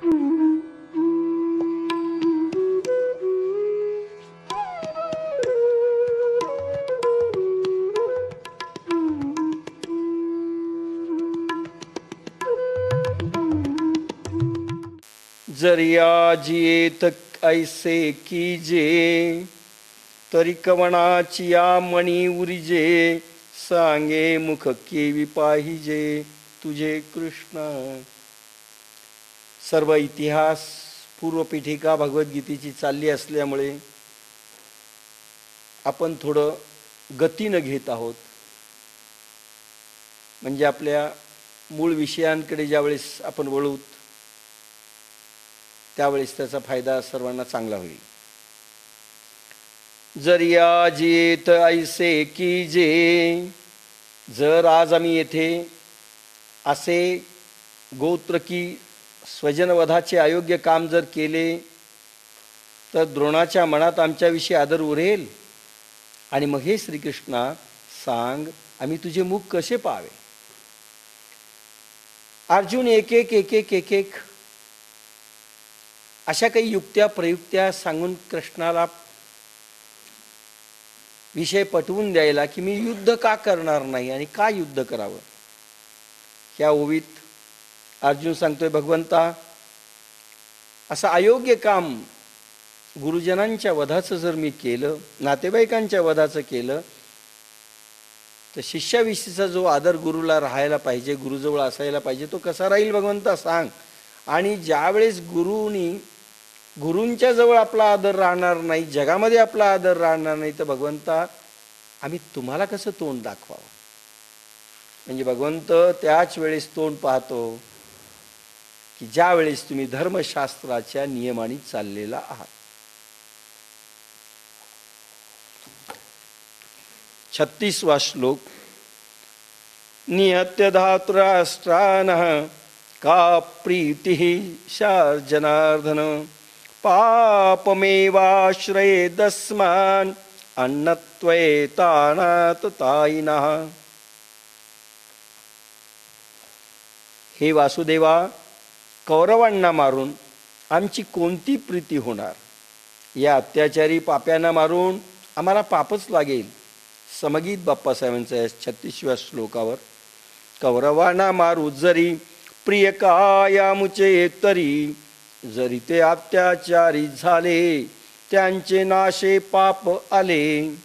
जरी आज येत ऐसे कीजे, तरी कवणाची या मणी उरिजे, सांगे मुख केवी पाहिजे तुझे कृष्ण. सर्व इतिहास पूर्वपीठिका भगवद्गीतेची चालली असल्यामुळे आपण थोडं गतीनं घेत आहोत. म्हणजे आपल्या मूळ विषयांकडे ज्यावेळेस आपण वळू त्यावेळेस त्याचा फायदा सर्वांना चांगला होईल. जरी आज येत ऐसे कीजे, जर आज आम्ही येथे असे गोत्र की स्वजनवधाचे अयोग्य काम जर केले तर द्रोणाच्या मनात आमच्याविषयी आदर उरेल. आणि मग हे श्रीकृष्णा सांग, आम्ही तुझे मुख कसे पाहावे. अर्जुन एक एक अशा काही युक्त्या प्रयुक्त्या सांगून कृष्णाला विषय पटवून द्यायला की मी युद्ध का करणार नाही आणि का युद्ध करावं. ह्या ओवीत अर्जुन सांगतोय, भगवंता असं अयोग्य काम गुरुजनांच्या वधाचं जर मी केलं, नातेवाईकांच्या वधाचं केलं, तर शिष्याविषयीचा जो आदर गुरुला राहायला पाहिजे, गुरुजवळ असायला पाहिजे, तो कसा राहील भगवंता सांग. आणि ज्यावेळेस गुरूंच्या जवळ आपला आदर राहणार नाही, जगामध्ये आपला आदर राहणार नाही, तर भगवंता आम्ही तुम्हाला कसं तोंड दाखवावं. म्हणजे भगवंत त्याच वेळेस तोंड पाहतो की ज्या वेळेस तुम्ही धर्मशास्त्राच्या नियमाने चाललेला आहात. 36वा श्लोक. निहत्य धातुराष्ट्रानः का प्रीतिः शार्जनार्दन, पापमेवाश्रयेदस्मान् अन्नत्वेतानात तायिनः. हे वासुदेवा, कौरवांना मारून आमची कोणती प्रीती होणार. या अत्याचारी पाप्यांना मारून आम्हाला पापच लागेल. समगीत बाप्पासाहेबांचं या 36व्या श्लोकावर. कौरवांना मारू जरी प्रिय कायामुचे, तरी जरी ते अत्याचारी झाले त्यांचे नाशे पाप आले.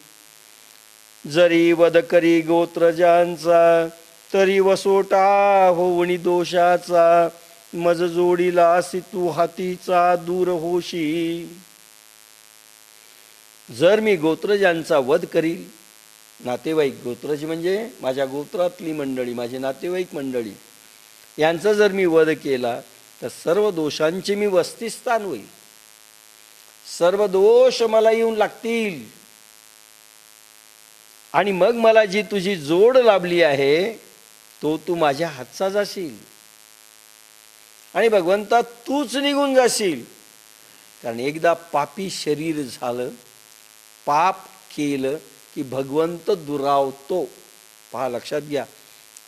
जरी वध करी गोत्रजांचा, तरी वसोटा होवणी दोषाचा, मज जोडीला असी तू हातीचा दूर होशी. जर मी गोत्रजांचा वध करील, नातेवाईक, गोत्रज म्हणजे माझ्या गोत्रातली मंडळी, माझे नातेवाईक मंडळी, यांचा जर मी वध केला तर सर्व दोषांचे मी वस्तिस्थान होईल. सर्व दोष मला येऊन लागतील. आणि मग मला जी तुझी जोड लाभली आहे तो तू माझ्या हातचा जाशील. आणि भगवंता तूच निघून जाशील. कारण एकदा पापी शरीर झालं, पाप केलं की भगवंत दुरावतो. पहा, लक्षात घ्या,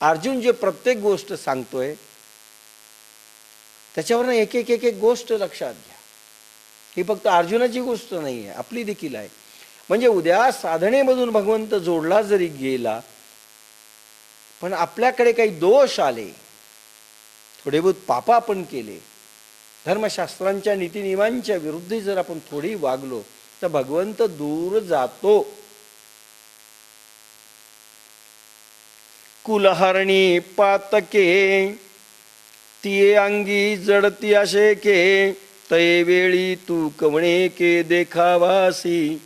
अर्जुन जे प्रत्येक गोष्ट सांगतोय त्याच्यावरनं एक गोष्ट लक्षात घ्या. ही फक्त अर्जुनाची गोष्ट नाही आहे, आपली देखील आहे. म्हणजे उद्या साधनेमधून भगवंत जोडला जरी गेला, पण आपल्याकडे काही दोष आले, थोडे बहुत पाप आपण केले, धर्मशास्त्रांच्या नीतिनियमांच्या विरुद्ध जर आपण थोडी वागलो, तर भगवंत दूर जातो. कुलहरणी पातके, तिये अंगी जडती अशेके, तये वेळी तू कवणे के देखावासी.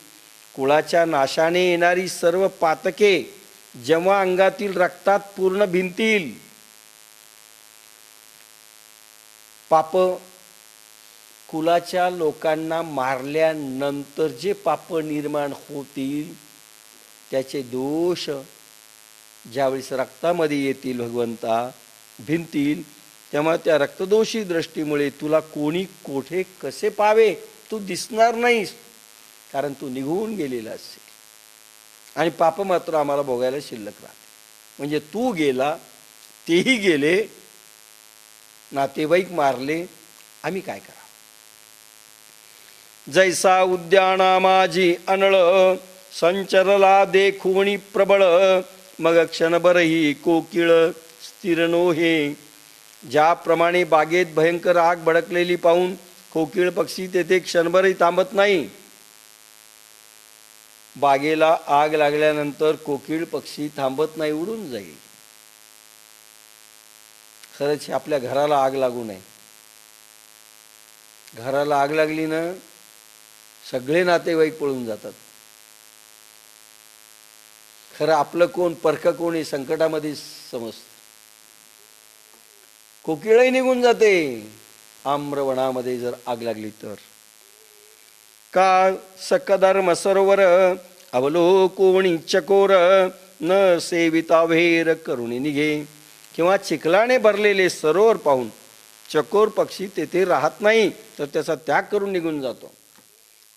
कुळाच्या नाशाने येणारी सर्व पातके जेव्हा अंगातील रक्तात पूर्ण भिनतील, पाप कुलाच्या लोकांना मारल्यानंतर जे पाप निर्माण होतील त्याचे दोष ज्यावेळेस रक्तामध्ये येतील, भगवंता भिनतील, तेव्हा त्या रक्तदोषी दृष्टीमुळे तुला कोणी कोठे कसे पावे तू दिसणार नाहीस. कारण तू निघून गेलेला असेल आणि पाप मात्र आम्हाला भोगायला शिल्लक राहते. म्हणजे तू गेला, तेही गेले, नातेवाईक मारले, आम्ही काय करावं? जैसा उद्याना माझी अनळ, संचरला देखुणी प्रबळ, मग क्षणभरही कोकिळ स्थिर नोहे. ज्याप्रमाणे बागेत भयंकर आग भडकलेली पाहून कोकिळ पक्षी तेथे क्षणभरही थांबत नाही, बागेला आग लागल्यानंतर कोकिळ पक्षी थांबत नाही, उडून जाईल. खरंच आपल्या घराला आग लागू नये. घराला आग लागली ना, सगळे नातेवाईक पळून जातात. खरं आपलं कोण, परकं कोण हे संकटामध्ये समजतं. कोकिळही निघून जाते आम्रवनामध्ये जर आग लागली तर. का सकधर्म सरोवर अवलोकोणी चकोर, न सेविता वेर करुणी निघे. किंवा चिखलाने भरलेले सरोवर पाहून चकोर पक्षी तेथे राहत नाही, तर त्याचा त्याग करून निघून जातो.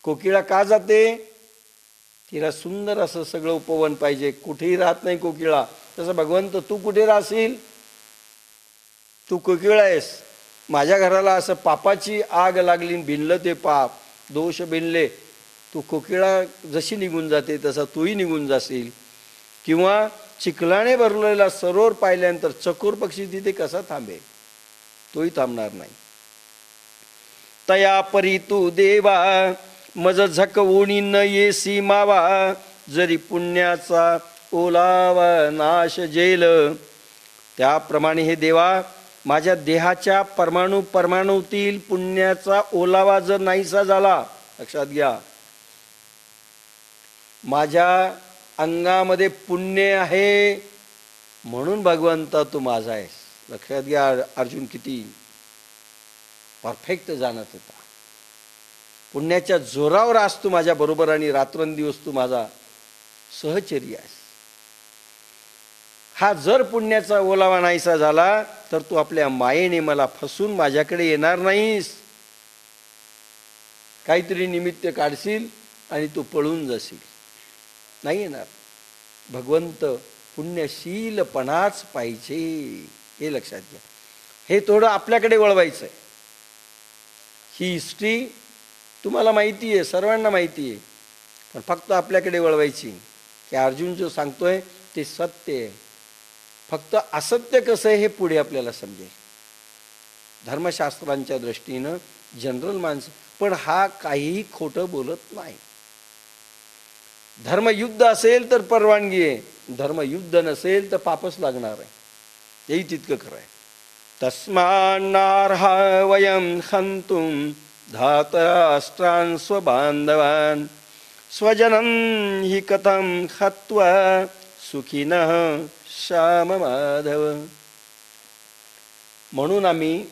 कोकिळा का जाते? तिला सुंदर असं सगळं उपवन पाहिजे. कुठेही राहत नाही कोकिळा. तसं भगवंत तू कुठे राहशील? तू कोकिळा आहेस. माझ्या घराला असं पापाची आग लागली, भिनलं ते पाप, दोष भिनले, तू कोकिळा जशी निघून जाते तसा तूही निघून जाशील. किंवा चिखलाने भरलेला सरोवर पाहिल्यानंतर चकोर पक्षी तिथे कसा थांबे? तोही थांबणार नाही. तया परी तू देवा, मज झकवूनी न येसी मावा, जरी पुण्याचा ओलावा नाश जेल. त्याप्रमाणे हे देवा, माझ्या देहाच्या परमाणूतील पुण्याचा ओलावा जर नाहीसा झाला, लक्षात घ्या, माझ्या अंगामध्ये पुण्य आहे म्हणून भगवंता तू माझा आहेस. लक्षात घ्या अर्जुन किती परफेक्ट जाणत होता. पुण्याच्या जोरावर आज तू माझ्या बरोबर आणि रात्रंदिवस तू माझा सहचर्य आहेस. हा जर पुण्याचा ओलावा नाहीसा झाला तर तू आपल्या मायेने मला फसून माझ्याकडे येणार नाहीस. काहीतरी निमित्त काढशील आणि तू पळून जाशील, नाही येणार. भगवंत पुण्यशीलपणाच पाहिजे, हे लक्षात घ्या. हे थोडं आपल्याकडे वळवायचं आहे. ही हिस्ट्री तुम्हाला माहिती आहे, सर्वांना माहिती आहे, पण फक्त आपल्याकडे वळवायची. की अर्जुन जो सांगतोय ते सत्य आहे. फक्त असत्य कसं आहे हे पुढे आपल्याला समजेल. धर्मशास्त्रांच्या दृष्टीनं जनरल माणसं, पण हा काहीही खोटं बोलत नाही. धर्मयुद्ध असेल तर परवानगी आहे, धर्मयुद्ध नसेल तर पापच लागणार आहे. हेही तितकं खरं आहे. तस्मान्नार्हा वयं हन्तुं धातराष्ट्रान् स्वबान्धवान्, स्वजनं हि कथं हत्वा सुखिनः श्याम माधव. म्हणून आम्ही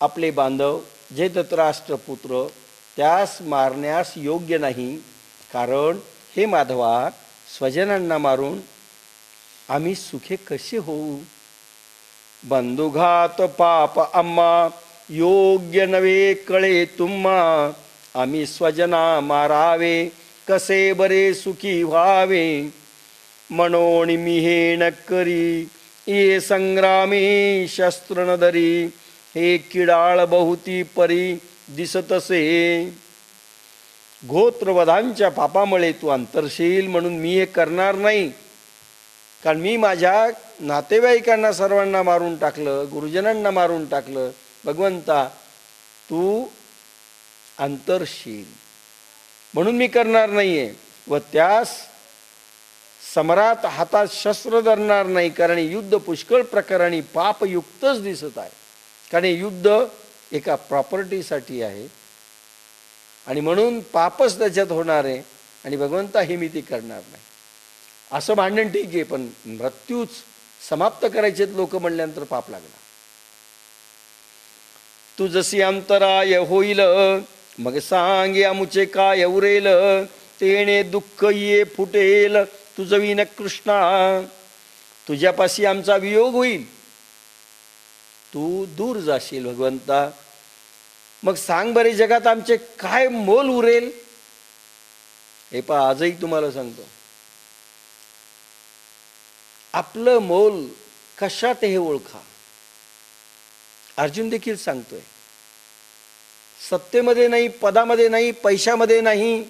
आपले बांधव जे धृतराष्ट्र पुत्र त्यास मारण्यास योग्य नाही. कारण हे माधवा, स्वजनांना मारून आम्ही सुखे कसे होऊ? बंधुघात पाप आम्हा योग्य नवे कळे तुम्हा, आम्ही स्वजना मारावे कसे बरे सुखी व्हावे. म्हणून मी हे न करी ये संग्रामी शस्त्र न धरी, हे किडाळ बहुती परी दिसतसे. गोत्रवधांच्या पापामुळे तू अंतरशील म्हणून मी हे करणार नाही. कारण मी माझ्या नातेवाईकांना सर्वांना मारून टाकलं, गुरुजनांना मारून टाकलं. भगवंता तू अंतरशील म्हणून मी करणार नाहीये. व त्यास सम्राट हातात शस्त्र धरणार नाही, कारण युद्ध पुष्कळ प्रकाराने पापयुक्तच दिसत आहे. कारण युद्ध एका प्रॉपर्टीसाठी आहे आणि म्हणून पापच त्याच्यात होणार आहे. आणि भगवंता हे मी ती करणार नाही. असं भांडण ठीक आहे, पण मृत्यूच समाप्त करायचे लोक म्हणल्यानंतर पाप लागला. तू जशी अंतराय होईल मग सांगे आमुचे काय उरेल, तेणे दुःख ये फुटेल तुझ विन कृष्णा. तुझ्यापाशी आमचा वियोग होईल, तू दूर जाशील भगवंता. मग सांग बरे जगात आमचे काय मोल उरेल? हे पहा, आजही तुम्हाला सांगतो, आपलं मोल कशात हे ओळखा. अर्जुन देखील सांगतोय, सत्तेमध्ये नाही, पदामध्ये नाही, पैशामध्ये नाही,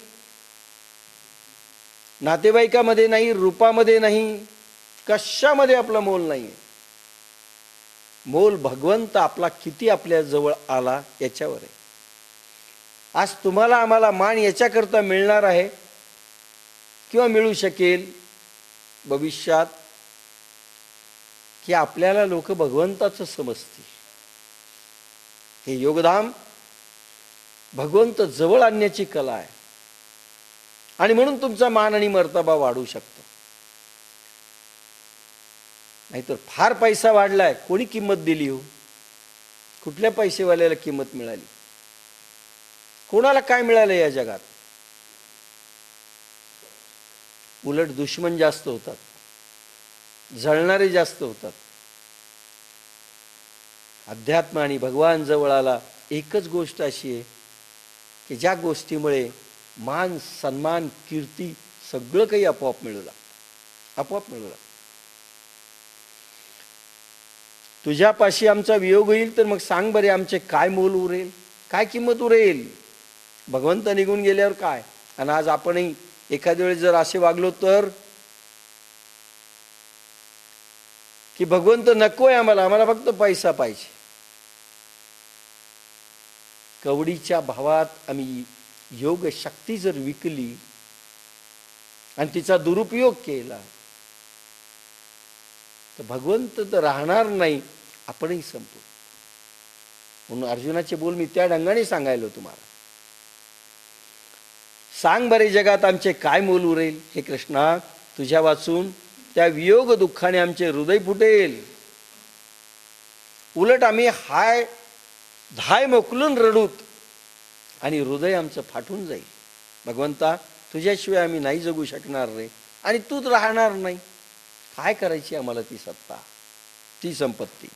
नातेवाईकामध्ये नाही, रूपामध्ये नाही, कशामध्ये आपलं मोल नाही. मोल भगवंत आपला किती आपल्या जवळ आला याच्यावर आहे. आज तुम्हाला आम्हाला मान याच्याकरता मिळणार आहे किंवा मिळू शकेल भविष्यात की आपल्याला लोक भगवंताचं समजतील. हे योगधाम भगवंत जवळ आणण्याची कला आहे आणि म्हणून तुमचा मान आणि मर्तबा वाढू शकतो. नाहीतर फार पैसा वाढलाय, कोणी किंमत दिली हो? कुठल्या पैसेवाल्याला किंमत मिळाली? कोणाला काय मिळालं या जगात? उलट दुश्मन जास्त होतात, जळणारे जास्त होतात. अध्यात्म आणि भगवान जवळाला एकच गोष्ट अशी आहे की ज्या गोष्टीमुळे मान, सन्मान, कीर्ती सगळं काही आपोआप मिळू लागतं, आपोआप मिळू लागतं. तुझ्यापाशी आमचा वियोग होईल तर मग सांग बरे आमचे काय मोल उरेल, काय किंमत उरेल? भगवंत निघून गेल्यावर काय? आणि आज आपणही एखाद्या वेळेस जर असे वागलो तर की भगवंत नकोय आम्हाला, आम्हाला फक्त पैसा पाहिजे, कवडीच्या भावात आम्ही योग शक्ती जर विकली आणि तिचा दुरुपयोग केला तर भगवंत तर राहणार नाही, आपणही संपू. म्हणून अर्जुनाचे बोल मी त्या ढंगाने सांगायलो तुम्हाला. सांग बरे जगात आमचे काय मोल उरेल? हे कृष्णा, तुझ्या वाचून त्या वियोग दुःखाने आमचे हृदय फुटेल. उलट आम्ही हाय धाय मोकलून रडूत आणि हृदय आमचं फाटून जाईल. भगवंता, तुझ्याशिवाय आम्ही नाही जगू शकणार रे, आणि तूच राहणार नाही. काय करायची आम्हाला ती सत्ता, ती संपत्ती?